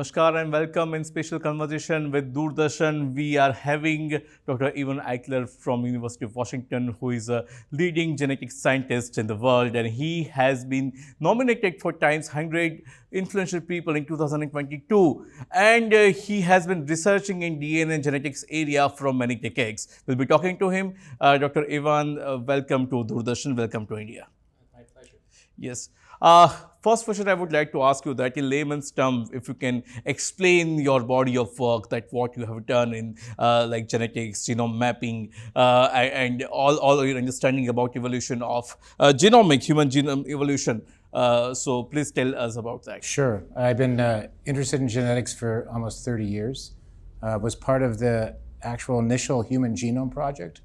Namaskar and welcome in special conversation with Doordarshan. We are having Dr. Evan Eichler from University of Washington, who is a leading genetic scientist in the world, and he has been nominated for Times 100 Influential People in 2022, and he has been researching in DNA and genetics area for many decades. We'll be talking to him. Dr. Evan, welcome to Doordarshan. Welcome to India. My pleasure. Yes. First question I would like to ask you that in layman's terms, if you can explain your body of work, that what you have done in like genetics, genome mapping, and all your understanding about evolution of genomic, human genome evolution. So please tell us about that. Sure. I've been interested in genetics for almost 30 years. Was part of the actual initial Human Genome Project,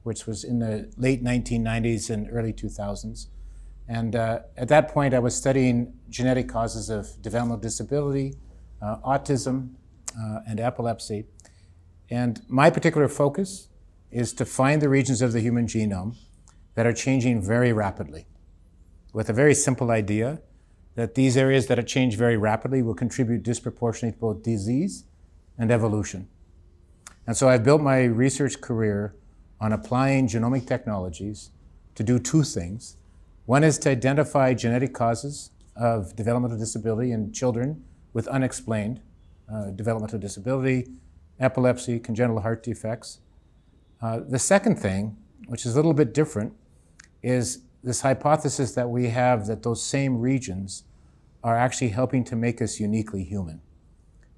which was in the late 1990s and early 2000s. And at that point, I was studying genetic causes of developmental disability, autism, and epilepsy. And my particular focus is to find the regions of the human genome that are changing very rapidly, with a very simple idea that these areas that change very rapidly will contribute disproportionately to both disease and evolution. And so I've built my research career on applying genomic technologies to do two things. One is to identify genetic causes of developmental disability in children with unexplained developmental disability, epilepsy, congenital heart defects. The second thing, which is a little bit different, is this hypothesis that we have that those same regions are actually helping to make us uniquely human.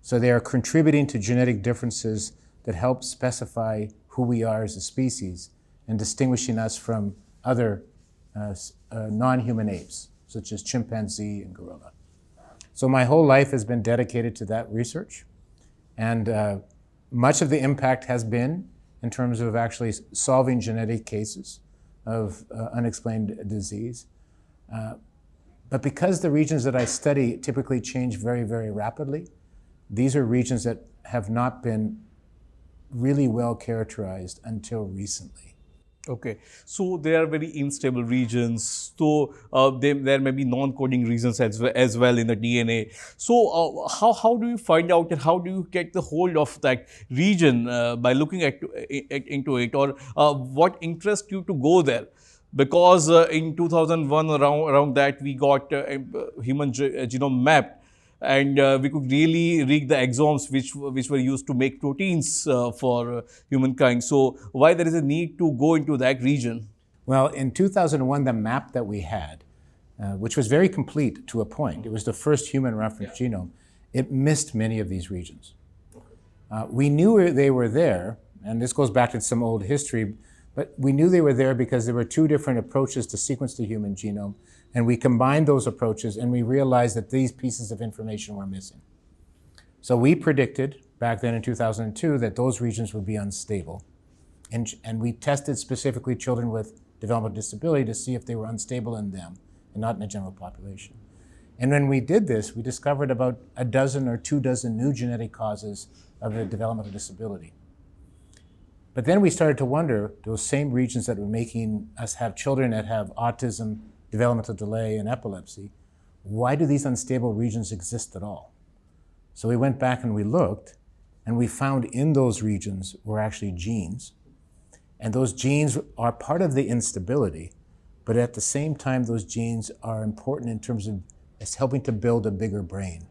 So they are contributing to genetic differences that help specify who we are as a species and distinguishing us from other non-human apes, such as chimpanzee and gorilla. So my whole life has been dedicated to that research. And much of the impact has been in terms of actually solving genetic cases of unexplained disease. But because the regions that I study typically change very, very rapidly, these are regions that have not been really well characterized until recently. Okay, so there are very unstable regions. So there may be non-coding regions as well in the DNA. So how do you find out and how do you get the hold of that region by looking into it, or what interests you to go there? Because in 2001 around that we got human genome mapped. And we could really read the exomes which were used to make proteins for humankind. So why there is a need to go into that region? Well, in 2001, the map that we had, which was very complete to a point, it was the first human reference genome, it missed many of these regions. We knew they were there, and this goes back to some old history, but we knew they were there because there were two different approaches to sequence the human genome. And we combined those approaches and we realized that these pieces of information were missing. So we predicted back then in 2002 that those regions would be unstable. And we tested specifically children with developmental disability to see if they were unstable in them and not in the general population. And when we did this, we discovered about a dozen or 24 new genetic causes of a developmental disability. But then we started to wonder, those same regions that were making us have children that have autism, developmental delay, and epilepsy, why do these unstable regions exist at all? So we went back and we looked, and we found in those regions were actually genes. And those genes are part of the instability, but at the same time, those genes are important in terms of it's helping to build a bigger brain.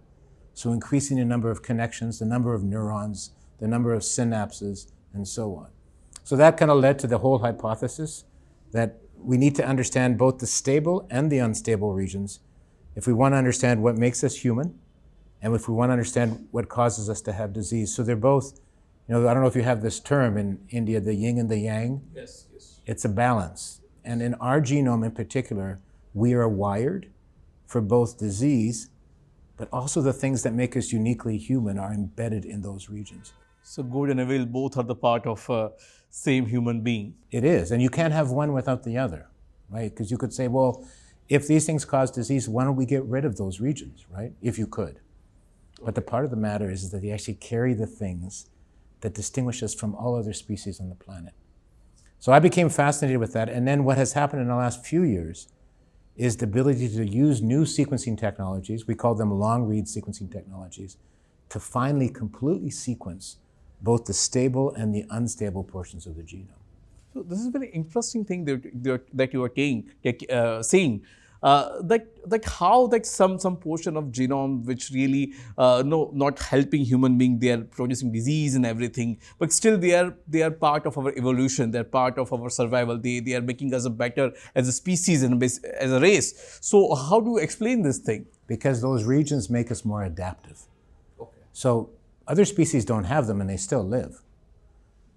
So increasing the number of connections, the number of neurons, the number of synapses, and so on. So that kind of led to the whole hypothesis that we need to understand both the stable and the unstable regions if we want to understand what makes us human and if we want to understand what causes us to have disease. So they're both, I don't know if you have this term in India, the yin and the yang. Yes. It's a balance. And in our genome in particular, we are wired for both disease, but also the things that make us uniquely human are embedded in those regions. So good and evil both are the part of same human being. It is, and you can't have one without the other, right? Because you could say, well, if these things cause disease, why don't we get rid of those regions, right? If you could. But the part of the matter is that they actually carry the things that distinguish us from all other species on the planet. So I became fascinated with that, and then what has happened in the last few years is the ability to use new sequencing technologies, we call them long-read sequencing technologies, to finally completely sequence both the stable and the unstable portions of the genome. So this is a very interesting thing that you are saying. That how that some portion of genome which really no not helping human being, they are producing disease and everything, but still they are part of our evolution, they are part of our survival, they are making us a better as a species and as a race. So how do you explain this thing? Because those regions make us more adaptive. Okay. So other species don't have them and they still live.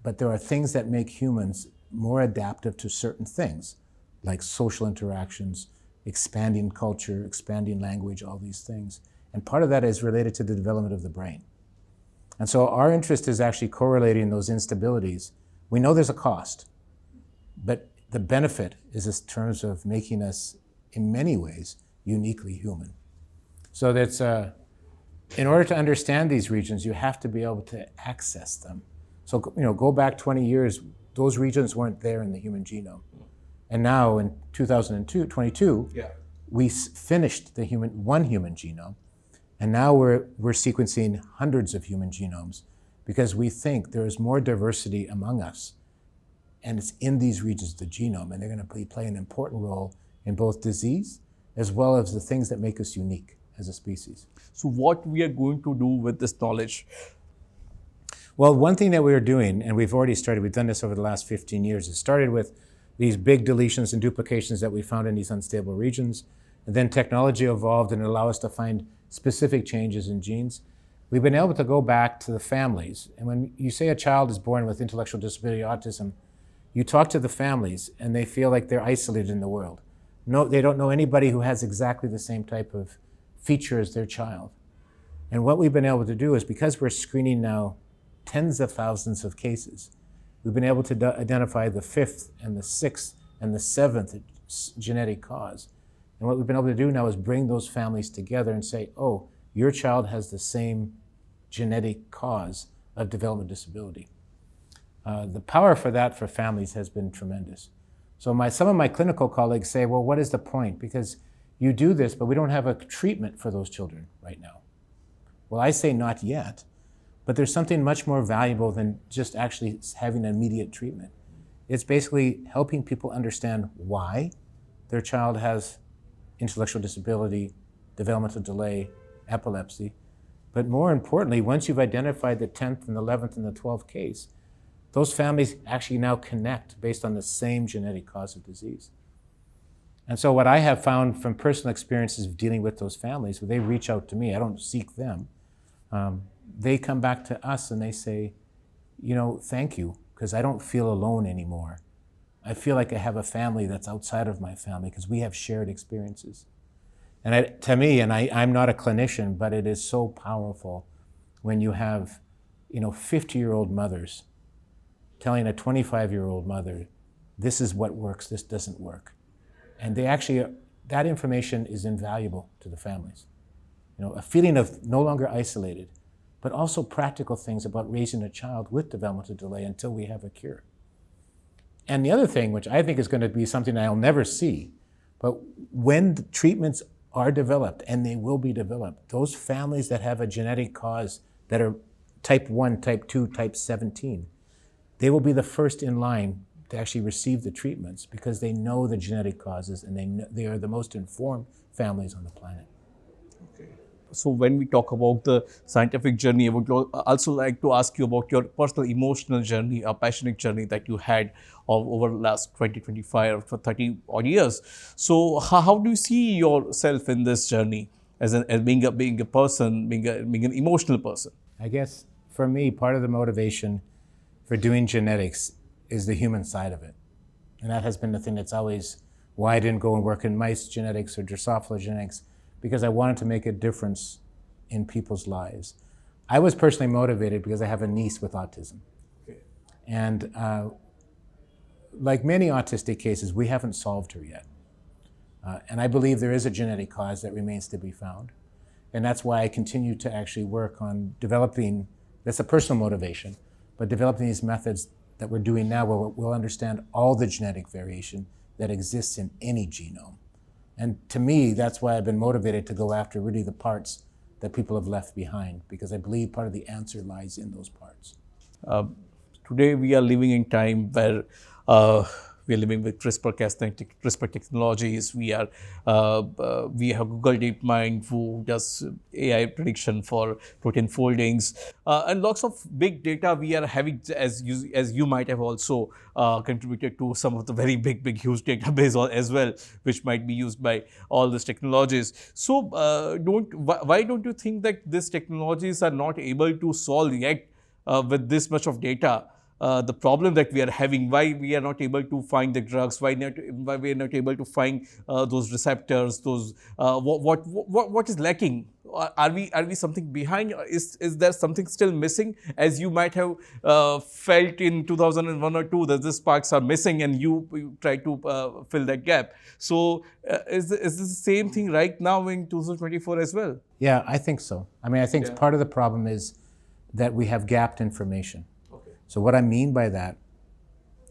But there are things that make humans more adaptive to certain things, like social interactions, expanding culture, expanding language, all these things. And part of that is related to the development of the brain. And so our interest is actually correlating those instabilities. We know there's a cost, but the benefit is in terms of making us, in many ways, uniquely human. So that's, in order to understand these regions, you have to be able to access them. So, go back 20 years, those regions weren't there in the human genome. And now in 2022, we finished the one human genome, and now we're sequencing hundreds of human genomes because we think there is more diversity among us, and it's in these regions of the genome, and they're going to play an important role in both disease as well as the things that make us unique as a species. So what we are going to do with this knowledge? Well, one thing that we're doing, and we've already started, we've done this over the last 15 years, it started with these big deletions and duplications that we found in these unstable regions. And then technology evolved and allowed us to find specific changes in genes. We've been able to go back to the families. And when you say a child is born with intellectual disability autism, you talk to the families and they feel like they're isolated in the world. No, they don't know anybody who has exactly the same type of feature as their child. And what we've been able to do is, because we're screening now tens of thousands of cases, we've been able to identify the 5th and the 6th and the 7th genetic cause. And what we've been able to do now is bring those families together and say, oh, your child has the same genetic cause of developmental disability. The power for that for families has been tremendous. So some of my clinical colleagues say, well, what is the point? Because you do this, but we don't have a treatment for those children right now. Well, I say not yet. But there's something much more valuable than just actually having an immediate treatment. It's basically helping people understand why their child has intellectual disability, developmental delay, epilepsy. But more importantly, once you've identified the 10th and the 11th and the 12th case, those families actually now connect based on the same genetic cause of disease. And so what I have found from personal experiences of dealing with those families, when they reach out to me, I don't seek them, they come back to us and they say, thank you, because I don't feel alone anymore. I feel like I have a family that's outside of my family because we have shared experiences. And to me, and I'm not a clinician, but it is so powerful when you have, 50-year-old mothers telling a 25-year-old mother, this is what works, this doesn't work. And that information is invaluable to the families. A feeling of no longer isolated, but also practical things about raising a child with developmental delay until we have a cure. And the other thing, which I think is going to be something I'll never see, but when the treatments are developed, and they will be developed, those families that have a genetic cause that are type 1, type 2, type 17, they will be the first in line to actually receive the treatments because they know the genetic causes and they are the most informed families on the planet. Okay. So when we talk about the scientific journey, I would also like to ask you about your personal emotional journey, a passionate journey that you had over the last 20, 25 or 30 odd years. So how do you see yourself in this journey as being a person, being an emotional person? I guess for me, part of the motivation for doing genetics is the human side of it. And that has been the thing that's always why I didn't go and work in mice genetics or Drosophila genetics, because I wanted to make a difference in people's lives. I was personally motivated because I have a niece with autism. Okay. And like many autistic cases, we haven't solved her yet. And I believe there is a genetic cause that remains to be found. And that's why I continue to actually work on developing, that's a personal motivation, but developing these methods that we're doing now where we'll understand all the genetic variation that exists in any genome. And to me, that's why I've been motivated to go after really the parts that people have left behind, because I believe part of the answer lies in those parts. Today we are living in time where we are living with CRISPR technologies. We have Google DeepMind who does AI prediction for protein foldings, and lots of big data we are having. As you might have also contributed to some of the very big huge database as well, which might be used by all these technologies. So why don't you think that these technologies are not able to solve yet with this much of data? The problem that we are having, why we are not able to find the drugs, why we are not able to find those receptors, those what is lacking? Are we something behind? Is there something still missing? As you might have felt in 2001 or 2 that these parts are missing, and you try to fill that gap. So is this the same thing right now in 2024 as well? Yeah, I think so. I mean, I think part of the problem is that we have gapped information. So what I mean by that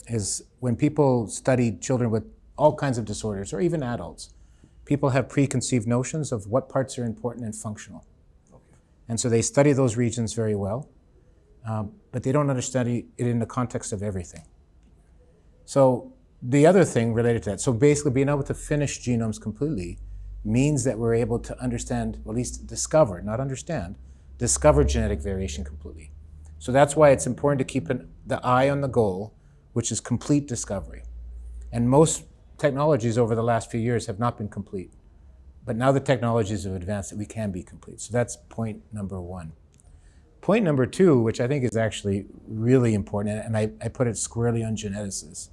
is when people study children with all kinds of disorders, or even adults, people have preconceived notions of what parts are important and functional. And so they study those regions very well, but they don't understand it in the context of everything. So the other thing related to that, so basically being able to finish genomes completely means that we're able to understand, or at least discover, not understand, discover genetic variation completely. So that's why it's important to keep the eye on the goal, which is complete discovery. And most technologies over the last few years have not been complete. But now the technologies have advanced that we can be complete. So that's point number one. Point number two, which I think is actually really important, and I put it squarely on geneticists.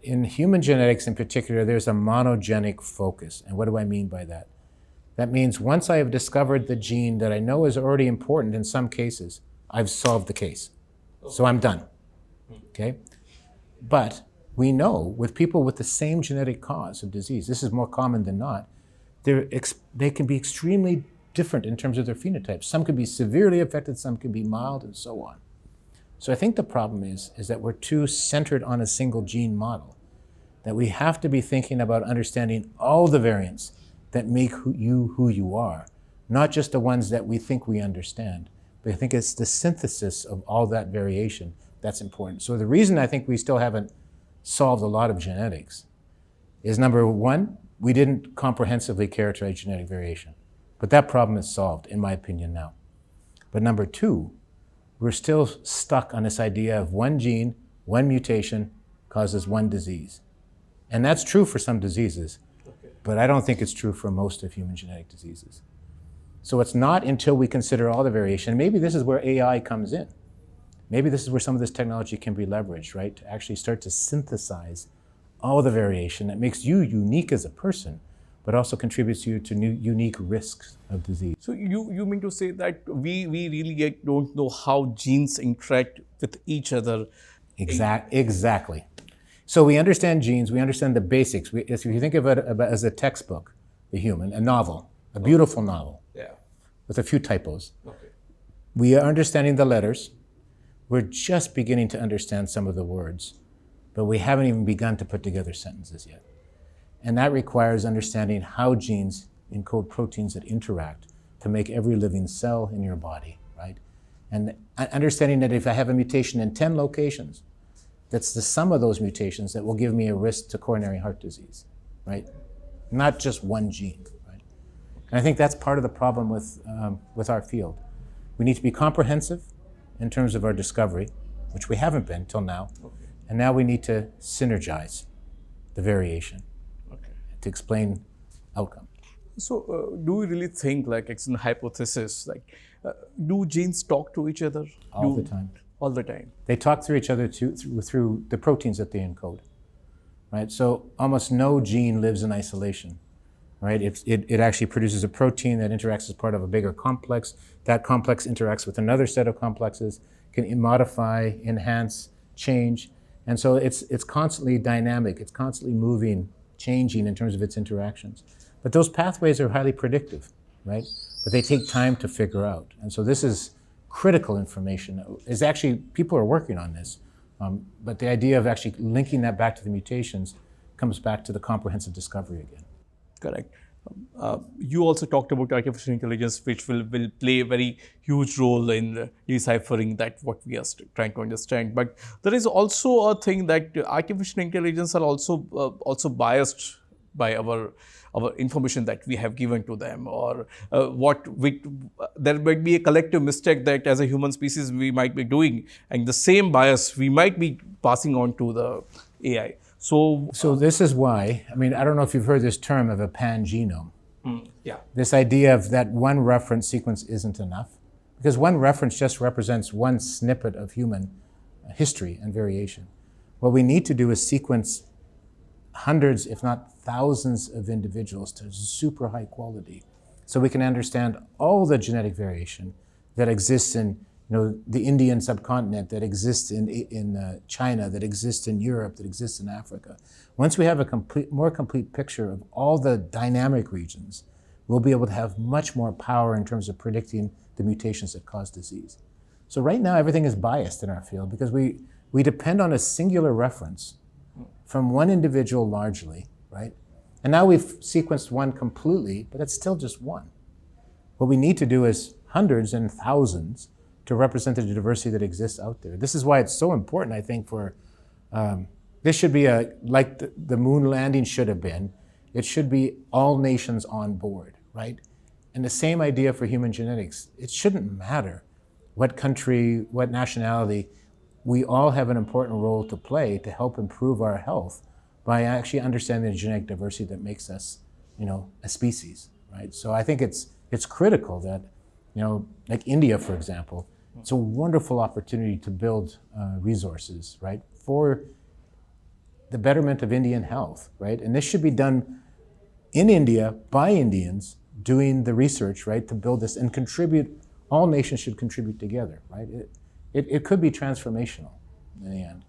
In human genetics in particular, there's a monogenic focus. And what do I mean by that? That means once I have discovered the gene that I know is already important in some cases, I've solved the case. So I'm done, okay? But we know with people with the same genetic cause of disease, this is more common than not, they can be extremely different in terms of their phenotypes. Some can be severely affected, some can be mild, and so on. So I think the problem is that we're too centered on a single gene model, that we have to be thinking about understanding all the variants that make who you are, not just the ones that we think we understand. But I think it's the synthesis of all that variation that's important. So the reason I think we still haven't solved a lot of genetics is, number one, we didn't comprehensively characterize genetic variation. But that problem is solved, in my opinion, now. But number two, we're still stuck on this idea of one gene, one mutation causes one disease. And that's true for some diseases, but I don't think it's true for most of human genetic diseases. So it's not until we consider all the variation, maybe this is where AI comes in. Maybe this is where some of this technology can be leveraged, right? To actually start to synthesize all the variation that makes you unique as a person, but also contributes you to unique risks of disease. So you mean to say that we really yet don't know how genes interact with each other? Exactly. So we understand genes, we understand the basics. If you think of it as a textbook, The Human, a novel, a beautiful novel, with a few typos. We are understanding the letters. We're just beginning to understand some of the words, but we haven't even begun to put together sentences yet. And that requires understanding how genes encode proteins that interact to make every living cell in your body, right? And understanding that if I have a mutation in 10 locations, that's the sum of those mutations that will give me a risk to coronary heart disease, right? Not just one gene. And I think that's part of the problem with our field. We need to be comprehensive in terms of our discovery, which we haven't been till now. And now we need to synergize the variation to explain outcome. So do we really think, like it's a hypothesis, like do genes talk to each other? All the time. All the time. They talk through each other through the proteins that they encode, right? So almost no gene lives in isolation. Right? It actually produces a protein that interacts as part of a bigger complex. That complex interacts with another set of complexes, can modify, enhance, change. And so it's constantly dynamic. It's constantly moving, changing in terms of its interactions. But those pathways are highly predictive, right? But they take time to figure out. And so this is critical information. Is actually, people are working on this. But the idea of actually linking that back to the mutations comes back to the comprehensive discovery again. Correct. You also talked about artificial intelligence, which will play a very huge role in deciphering that what we are trying to understand. But there is also a thing that artificial intelligence are also biased by our information that we have given to them, or there might be a collective mistake that as a human species we might be doing, and the same bias we might be passing on to the AI. So this is why, I mean, I don't know if you've heard this term of a pangenome. Yeah. This idea of that one reference sequence isn't enough, because one reference just represents one snippet of human history and variation. What we need to do is sequence hundreds, if not thousands, of individuals to super high quality, so we can understand all the genetic variation that exists in the Indian subcontinent, that exists in China, that exists in Europe, that exists in Africa. Once we have a more complete picture of all the dynamic regions, we'll be able to have much more power in terms of predicting the mutations that cause disease. So right now, everything is biased in our field because we depend on a singular reference from one individual largely, right? And now we've sequenced one completely, but it's still just one. What we need to do is hundreds and thousands to represent the diversity that exists out there. This is why it's so important, I think, for, this should be like the moon landing should have been, it should be all nations on board, right? And the same idea for human genetics. It shouldn't matter what country, what nationality, we all have an important role to play to help improve our health by actually understanding the genetic diversity that makes us, a species, right? So I think it's critical that, like India, for example, it's a wonderful opportunity to build resources, right, for the betterment of Indian health, right? And this should be done in India by Indians doing the research, right, to build this and contribute. All nations should contribute together, right? It could be transformational in the end.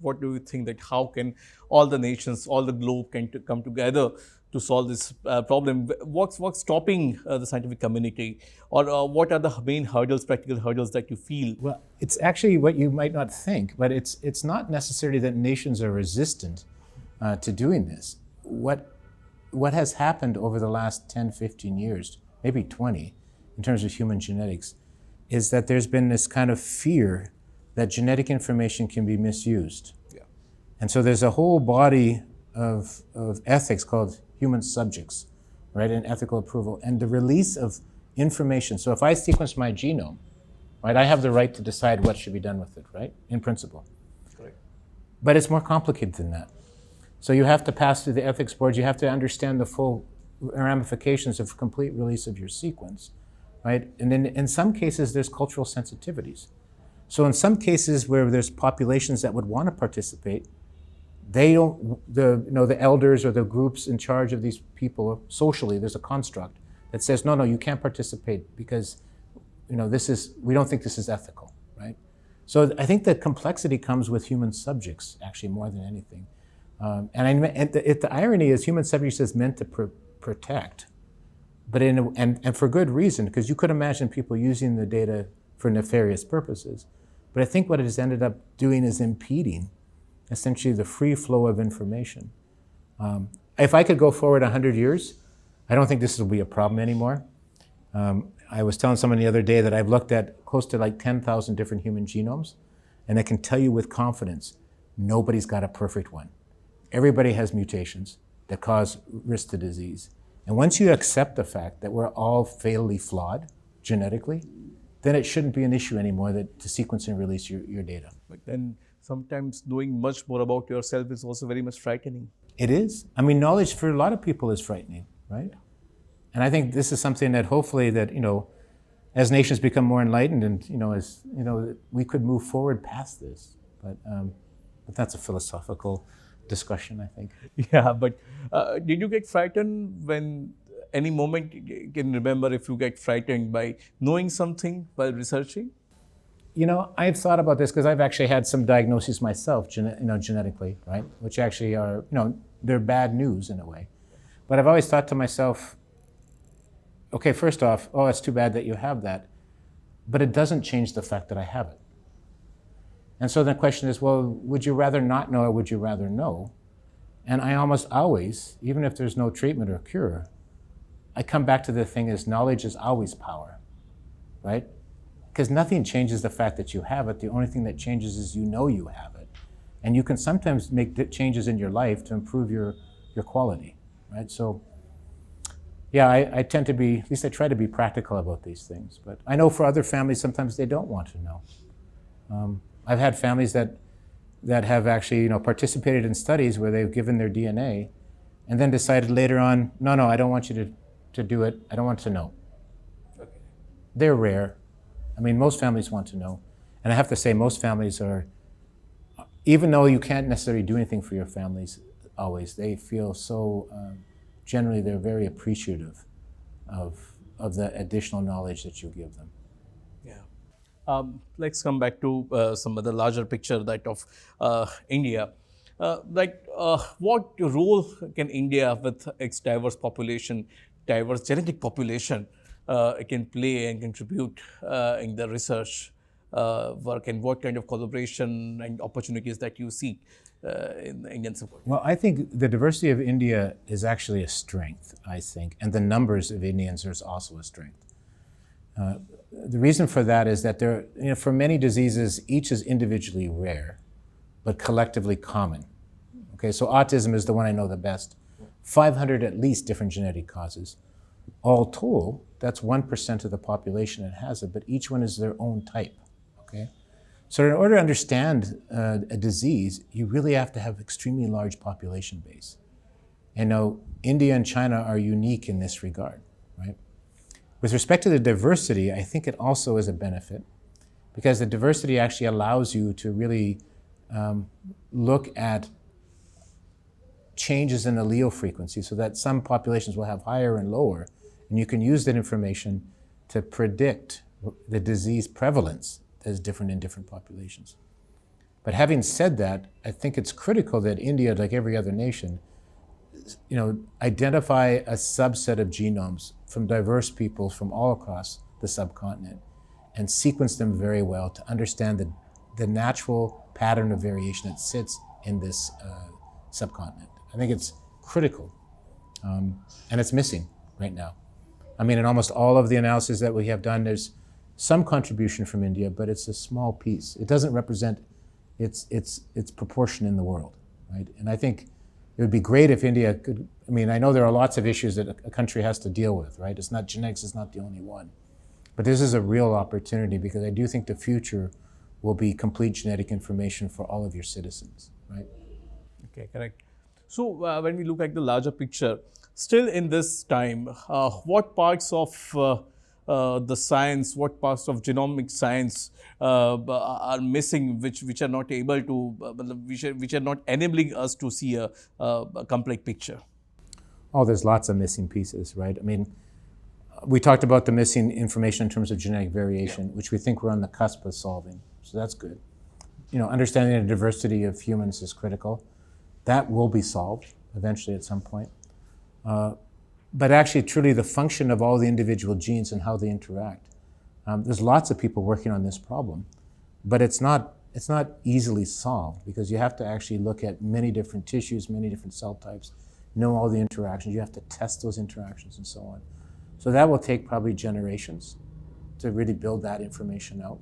What do you think that how can all the nations, all the globe can come together to solve this problem? What's stopping the scientific community, or what are the main hurdles, practical hurdles that you feel? Well, it's actually what you might not think, but it's not necessarily that nations are resistant to doing this. What has happened over the last 10, 15 years, maybe 20, in terms of human genetics, is that there's been this kind of fear that genetic information can be misused. Yeah. And so there's a whole body of ethics called human subjects, right, and ethical approval, and the release of information. So if I sequence my genome, right, I have the right to decide what should be done with it, right, in principle. Correct. But it's more complicated than that. So you have to pass through the ethics boards, you have to understand the full ramifications of complete release of your sequence, right? And then in some cases, there's cultural sensitivities. So in some cases where there's populations that would want to participate, they don't, the elders or the groups in charge of these people, socially, there's a construct that says, no, you can't participate because, we don't think this is ethical, right? So I think the complexity comes with human subjects, actually, more than anything. The irony is human subjects is meant to protect, but and for good reason, because you could imagine people using the data for nefarious purposes. But I think what it has ended up doing is impeding essentially the free flow of information. If I could go forward 100 years, I don't think this will be a problem anymore. I was telling someone the other day that I've looked at close to like 10,000 different human genomes, and I can tell you with confidence, nobody's got a perfect one. Everybody has mutations that cause risk to disease. And once you accept the fact that we're all fatally flawed genetically, then it shouldn't be an issue anymore to sequence and release your data. But then sometimes knowing much more about yourself is also very much frightening. It is. I mean, knowledge for a lot of people is frightening, right? And I think this is something that hopefully that, as nations become more enlightened and, we could move forward past this. But that's a philosophical discussion, I think. Yeah, but did you get frightened when any moment you can remember if you get frightened by knowing something while researching? I've thought about this because I've actually had some diagnoses myself, genetically, right? Which actually are, they're bad news in a way. But I've always thought to myself, okay, first off, it's too bad that you have that, but it doesn't change the fact that I have it. And so the question is, well, would you rather not know or would you rather know? And I almost always, even if there's no treatment or cure, I come back to the thing is knowledge is always power, right? Because nothing changes the fact that you have it. The only thing that changes is you know you have it. And you can sometimes make changes in your life to improve your quality, right? So, yeah, I tend to be, at least I try to be practical about these things. But I know for other families, sometimes they don't want to know. I've had families that have actually, participated in studies where they've given their DNA and then decided later on, no, I don't want you to do it. I don't want to know. Okay. They're rare. I mean, most families want to know. And I have to say, most families are, even though you can't necessarily do anything for your families always, they feel so, generally they're very appreciative of the additional knowledge that you give them. Yeah. Let's come back to some other larger picture that of India. What role can India, with its diverse population, diverse genetic population, can play and contribute in the research work, and what kind of collaboration and opportunities that you see in the Indian support? Well, I think the diversity of India is actually a strength, I think, and the numbers of Indians is also a strength. The reason for that is that for many diseases, each is individually rare, but collectively common. Okay, so autism is the one I know the best. 500 at least different genetic causes. All told, that's 1% of the population that has it, but each one is their own type. Okay, so in order to understand a disease, you really have to have extremely large population base. And now India and China are unique in this regard, right? With respect to the diversity, I think it also is a benefit because the diversity actually allows you to really look at changes in allele frequency so that some populations will have higher and lower, and you can use that information to predict the disease prevalence that is different in different populations. But having said that, I think it's critical that India, like every other nation, identify a subset of genomes from diverse peoples from all across the subcontinent and sequence them very well to understand the natural pattern of variation that sits in this subcontinent. I think it's critical, and it's missing right now. I mean, in almost all of the analysis that we have done, there's some contribution from India, but it's a small piece. It doesn't represent its proportion in the world, right? And I think it would be great if India could, I know there are lots of issues that a country has to deal with, right? It's not, genetics is not the only one. But this is a real opportunity because I do think the future will be complete genetic information for all of your citizens, right? Okay, correct. So when we look at the larger picture, still in this time, what parts of the science, what parts of genomic science are missing, which are not able to, which are not enabling us to see a complete picture? Oh, there's lots of missing pieces, right? We talked about the missing information in terms of genetic variation, which we think we're on the cusp of solving. So that's good. Understanding the diversity of humans is critical. That will be solved eventually at some point. But actually, truly, the function of all the individual genes and how they interact. There's lots of people working on this problem, but it's not easily solved because you have to actually look at many different tissues, many different cell types, know all the interactions. You have to test those interactions and so on. So that will take probably generations to really build that information out.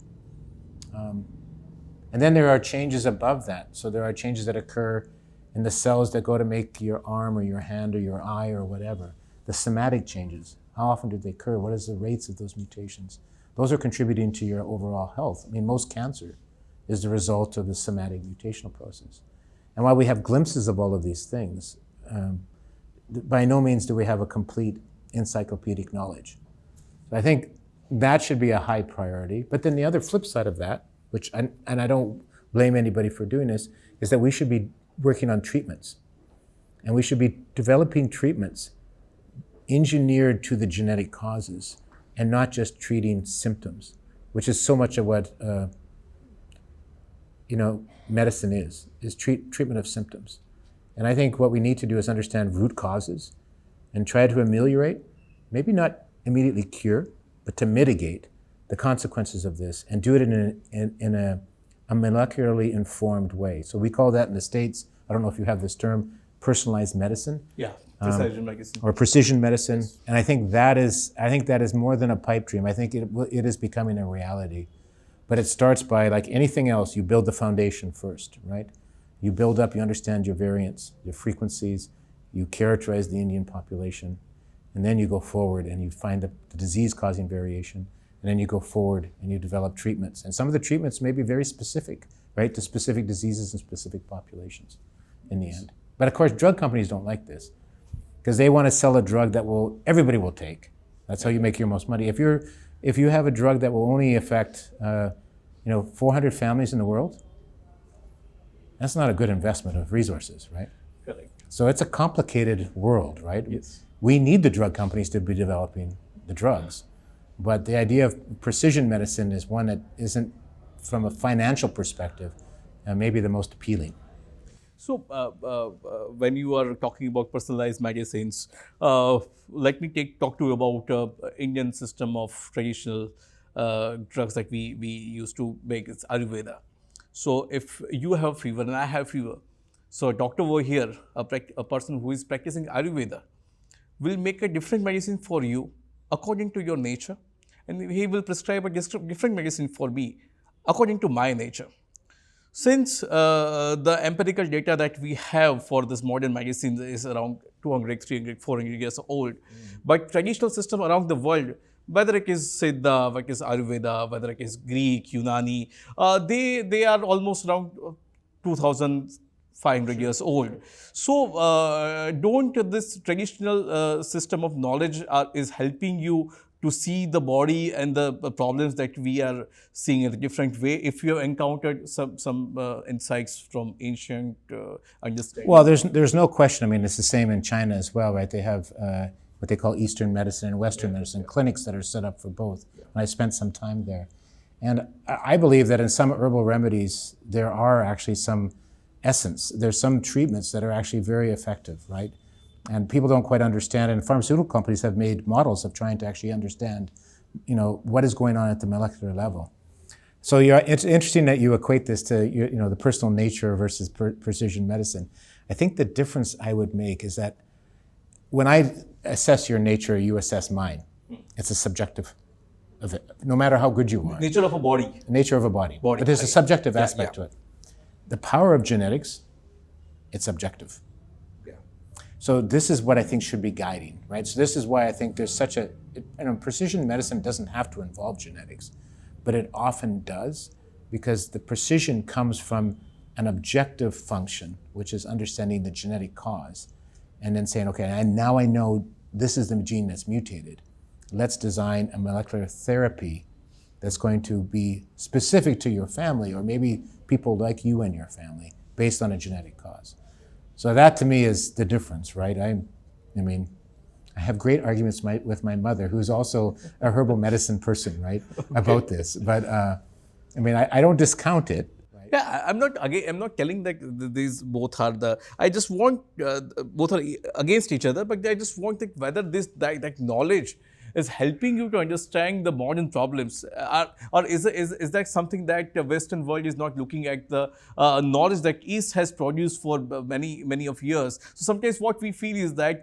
And then there are changes above that. So there are changes that occur in the cells that go to make your arm or your hand or your eye or whatever. The somatic changes, how often do they occur? What is the rates of those mutations? Those are contributing to your overall health. Most cancer is the result of the somatic mutational process. And while we have glimpses of all of these things, by no means do we have a complete encyclopedic knowledge. So I think that should be a high priority. But then the other flip side of that, and I don't blame anybody for doing this, is that we should be working on treatments. And we should be developing treatments engineered to the genetic causes and not just treating symptoms, which is so much of what medicine is treatment of symptoms. And I think what we need to do is understand root causes and try to ameliorate, maybe not immediately cure, but to mitigate the consequences of this and do it in a molecularly informed way. So we call that in the States, I don't know if you have this term, personalized medicine. Yeah, precision medicine. Or precision medicine, and I think that is more than a pipe dream. I think it is becoming a reality, but it starts by, like anything else, you build the foundation first, right? You build up, you understand your variants, your frequencies, you characterize the Indian population, and then you go forward and you find the disease-causing variation, and then you go forward and you develop treatments. And some of the treatments may be very specific, right, to specific diseases and specific populations in the end. But of course, drug companies don't like this, because they want to sell a drug that everybody will take. That's how you make your most money. If you have a drug that will only affect 400 families in the world, that's not a good investment of resources, right? Correct. So it's a complicated world, right? Yes. We need the drug companies to be developing the drugs, but the idea of precision medicine is one that isn't, from a financial perspective, maybe the most appealing. So, when you are talking about personalized medicines, let me talk to you about Indian system of traditional drugs that we used to make. It's Ayurveda. So, if you have fever and I have fever, so a doctor over here, a person who is practicing Ayurveda, will make a different medicine for you according to your nature, and he will prescribe a different medicine for me according to my nature. Since the empirical data that we have for this modern medicine is around 200, 300, 400 years old, but traditional system around the world, whether it is Siddha, whether it is Ayurveda, whether it is Greek, Unani, they are almost around 2,500 years old. So don't this traditional system of knowledge is helping you to see the body and the problems that we are seeing in a different way, if you have encountered some insights from ancient understanding? Well, there's no question. I mean, it's the same in China as well, right? They have what they call Eastern medicine and Western medicine, clinics that are set up for both. And I spent some time there. And I believe that in some herbal remedies, there are actually some essence. There's some treatments that are actually very effective, right? And people don't quite understand, and pharmaceutical companies have made models of trying to actually understand, what is going on at the molecular level. So it's interesting that you equate this to, the personal nature versus precision medicine. I think the difference I would make is that when I assess your nature, you assess mine. It's a subjective event, no matter how good you are. Nature of a body. Nature of a body. But there's a subjective aspect to it. The power of genetics, it's objective. So this is what I think should be guiding, right? So this is why I think there's such precision medicine doesn't have to involve genetics, but it often does, because the precision comes from an objective function, which is understanding the genetic cause, and then saying, okay, and now I know this is the gene that's mutated. Let's design a molecular therapy that's going to be specific to your family, or maybe people like you and your family, based on a genetic cause. So that to me is the difference, right? I have great arguments with my mother, who's also a herbal medicine person, right, about this. But I don't discount it. Right? Yeah, I'm not telling that these both are I just want both are against each other, but I just want whether that knowledge is helping you to understand the modern problems, or is that something that the Western world is not looking at, the knowledge that East has produced for many of years. So sometimes what we feel is that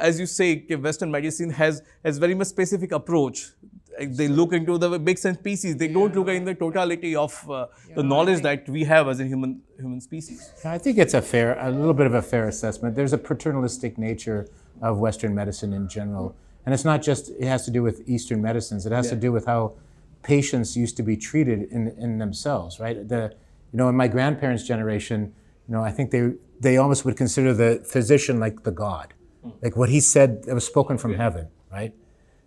as you say, Western medicine has very much specific approach. They look into the big sense species. They don't look in the totality of the knowledge that we have as a human species. I think it's a little bit of a fair assessment. There's a paternalistic nature of Western medicine in general. And it's not just, it has to do with Eastern medicines. It has to do with how patients used to be treated in themselves, right? In my grandparents' generation, I think they almost would consider the physician like the god, like what he said that was spoken from heaven, right?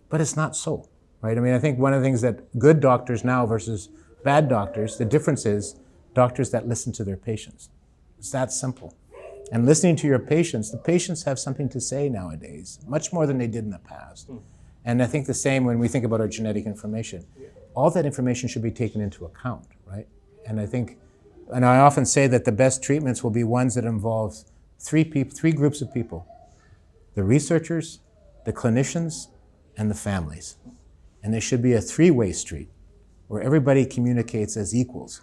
But it's not so, right? I think one of the things that good doctors now versus bad doctors, the difference is doctors that listen to their patients. It's that simple. And listening to your patients, the patients have something to say nowadays, much more than they did in the past. And I think the same when we think about our genetic information. All that information should be taken into account, right? And I often say that the best treatments will be ones that involve three groups of people: the researchers, the clinicians, and the families. And there should be a three-way street where everybody communicates as equals,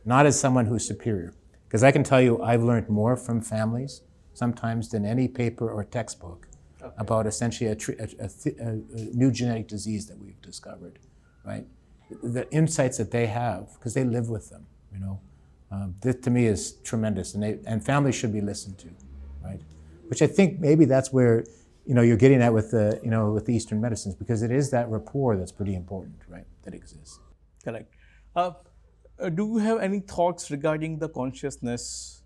not as someone who's superior. Because I can tell you, I've learned more from families sometimes than any paper or textbook about essentially a new genetic disease that we've discovered, right? The insights that they have, because they live with them, you know. This to me is tremendous, and families should be listened to, right? Which I think maybe that's where, you know, you're getting at with the, you know, with the Eastern medicines, because it is that rapport that's pretty important, right? That exists. Correct. Do you have any thoughts regarding the consciousness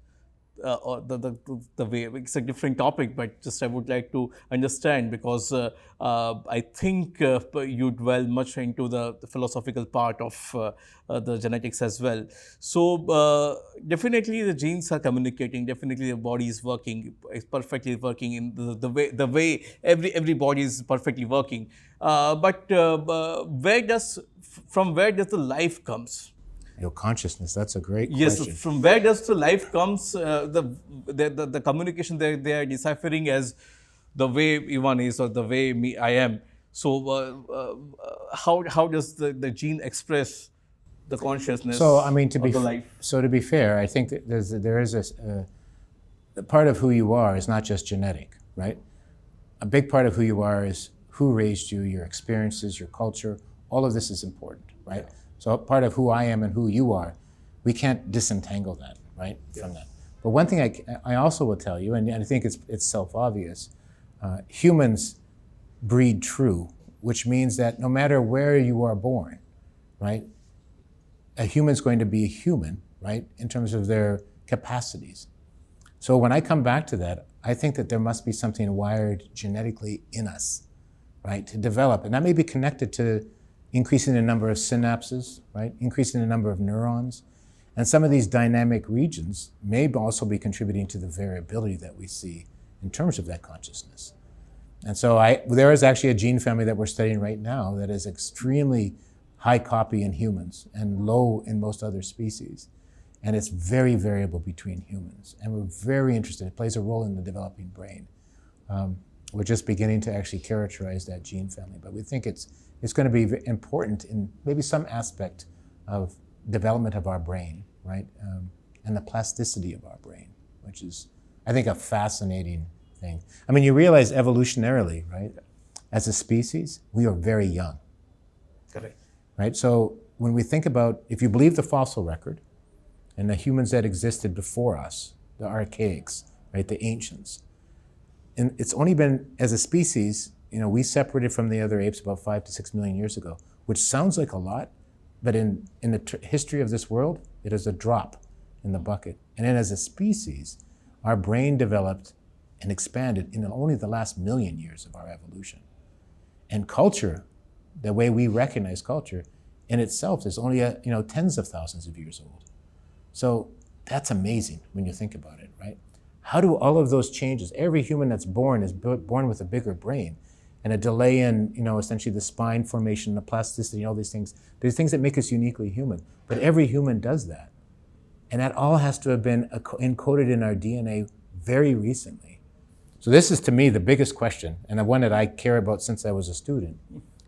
or the way? It's a different topic, but just I would like to understand, because I think you dwell much into the philosophical part of the genetics as well. So definitely the genes are communicating. Definitely the body is working. It's perfectly working in the way every body is perfectly working. But from where does the life comes? Your consciousness, that's a great Yes, question. from where does the life comes, the communication they are deciphering as the way Ivan is or the way I am. So how does the gene express the consciousness So I mean, of the life? to be fair, I think that there is a part of who you are is not just genetic, right? A big part of who you are is who raised you, your experiences, your culture. All of this is important, right? So part of who I am and who you are, we can't disentangle that, right, from that. But one thing I also will tell you, and I think it's self-obvious, humans breed true, which means that no matter where you are born, right, a human's going to be a human, right, in terms of their capacities. So when I come back to that, I think that there must be something wired genetically in us, right, to develop. And that may be connected to increasing the number of synapses, right? Increasing the number of neurons. And some of these dynamic regions may also be contributing to the variability that we see in terms of that consciousness. And so there is actually a gene family that we're studying right now that is extremely high copy in humans and low in most other species. And it's very variable between humans. And we're very interested. It plays a role in the developing brain. We're just beginning to actually characterize that gene family, but we think it's going to be important in maybe some aspect of development of our brain, right? And the plasticity of our brain, which is, I think, a fascinating thing. I mean, you realize evolutionarily, right? As a species, we are very young. Correct. Right? So when we think about, if you believe the fossil record and the humans that existed before us, the archaics, right, the ancients, and it's only been, as a species, you know, we separated from the other apes about 5 to 6 million years ago, which sounds like a lot, but in the history of this world, it is a drop in the bucket. And then as a species, our brain developed and expanded in only the last million years of our evolution. And culture, the way we recognize culture, in itself is only tens of thousands of years old. So that's amazing when you think about it, right? How do all of those changes, every human that's born is born with a bigger brain and a delay in, essentially the spine formation, the plasticity, all these things. There's things that make us uniquely human, but every human does that. And that all has to have been encoded in our DNA very recently. So this is, to me, the biggest question, and the one that I care about since I was a student,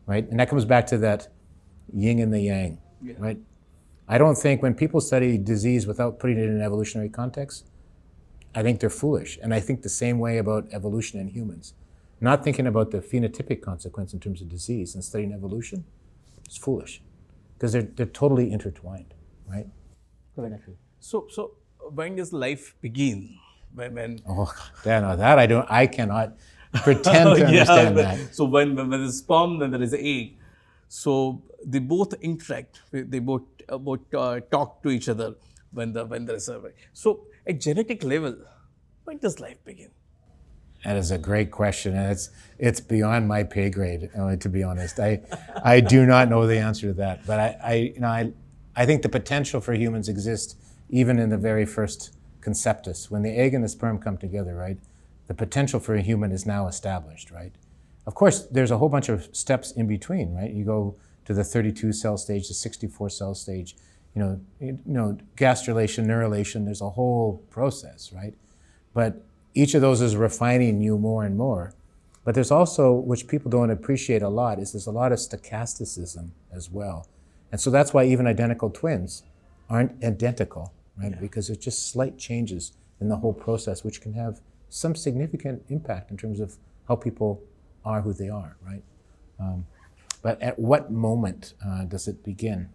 right? And that comes back to that yin and the yang, right? I don't think when people study disease without putting it in an evolutionary context, I think they're foolish. And I think the same way about evolution in humans. Not thinking about the phenotypic consequence in terms of disease and studying evolution is foolish, because they're totally intertwined, right? Correct. So when does life begin? Oh, that I cannot pretend to understand that. So when there is sperm, then there is egg. So they both interact. They both talk to each other when there is a. So at genetic level, when does life begin? That is a great question, and it's beyond my pay grade. To be honest, I do not know the answer to that. But I think the potential for humans exists even in the very first conceptus, when the egg and the sperm come together, right? The potential for a human is now established, right? Of course, there's a whole bunch of steps in between, right? You go to the 32 cell stage, the 64 cell stage, gastrulation, neurulation. There's a whole process, right? But each of those is refining you more and more. But there's also, which people don't appreciate a lot, is there's a lot of stochasticism as well. And so that's why even identical twins aren't identical, right? Because it's just slight changes in the whole process, which can have some significant impact in terms of how people are who they are, right? But at what moment does it begin?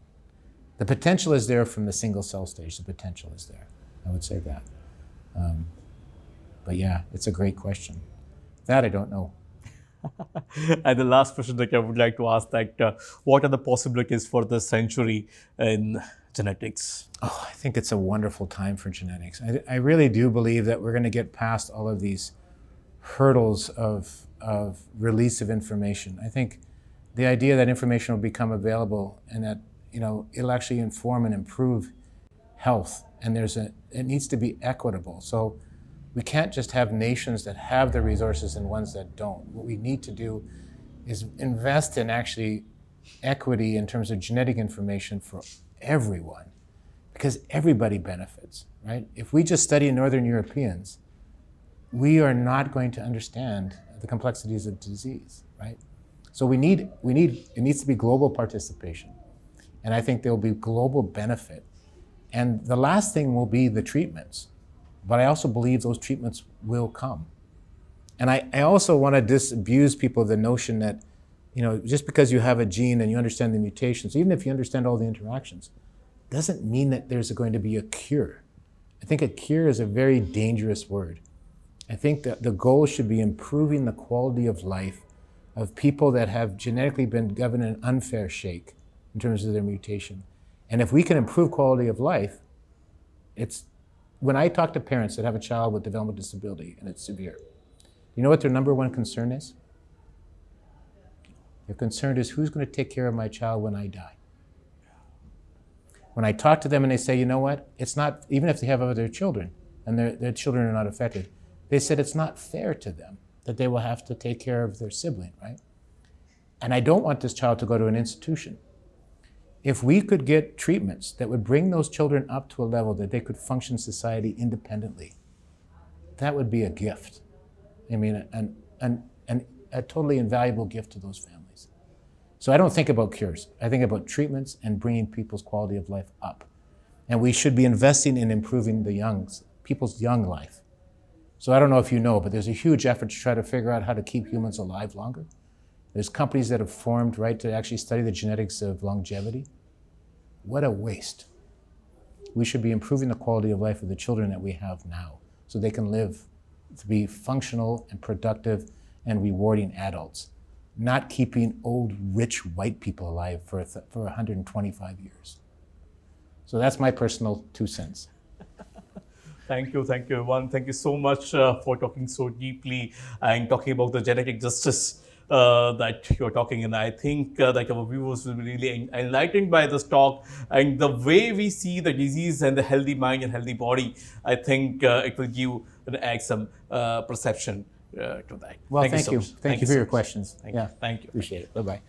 The potential is there from the single cell stage. The potential is there. I would say that. But yeah, it's a great question. That I don't know. And the last question that I would like to ask, that what are the possibilities for this century in genetics? Oh, I think it's a wonderful time for genetics. I really do believe that we're going to get past all of these hurdles of release of information. I think the idea that information will become available and that it'll actually inform and improve health, and it needs to be equitable. So we can't just have nations that have the resources and ones that don't. What we need to do is invest in actually equity in terms of genetic information for everyone, because everybody benefits, right? If we just study Northern Europeans, we are not going to understand the complexities of disease, right? So it needs to be global participation. And I think there will be global benefit. And the last thing will be the treatments. But I also believe those treatments will come. And I also want to disabuse people of the notion that, just because you have a gene and you understand the mutations, even if you understand all the interactions, doesn't mean that there's going to be a cure. I think a cure is a very dangerous word. I think that the goal should be improving the quality of life of people that have genetically been given an unfair shake in terms of their mutation. And if we can improve quality of life, when I talk to parents that have a child with developmental disability and it's severe, you know what their number one concern is? Their concern is, who's going to take care of my child when I die? When I talk to them and they say, you know what, it's not, even if they have other children and their children are not affected, they said it's not fair to them that they will have to take care of their sibling, right? And I don't want this child to go to an institution. If we could get treatments that would bring those children up to a level that they could function in society independently, that would be a gift. I mean, a totally invaluable gift to those families. So I don't think about cures. I think about treatments and bringing people's quality of life up. And we should be investing in improving people's young life. So I don't know if you know, but there's a huge effort to try to figure out how to keep humans alive longer. There's companies that have formed, right, to actually study the genetics of longevity. What a waste. We should be improving the quality of life of the children that we have now so they can live to be functional and productive and rewarding adults, not keeping old, rich white people alive for 125 years. So that's my personal 2 cents. Thank you, everyone. Thank you so much for talking so deeply and talking about the genetic justice that you're talking. And I think that our viewers will be really enlightened by this talk, and the way we see the disease and the healthy mind and healthy body. I think it will add some perception to that. Well, thank you. Thank you for your questions. Thank you. Appreciate it. Bye-bye.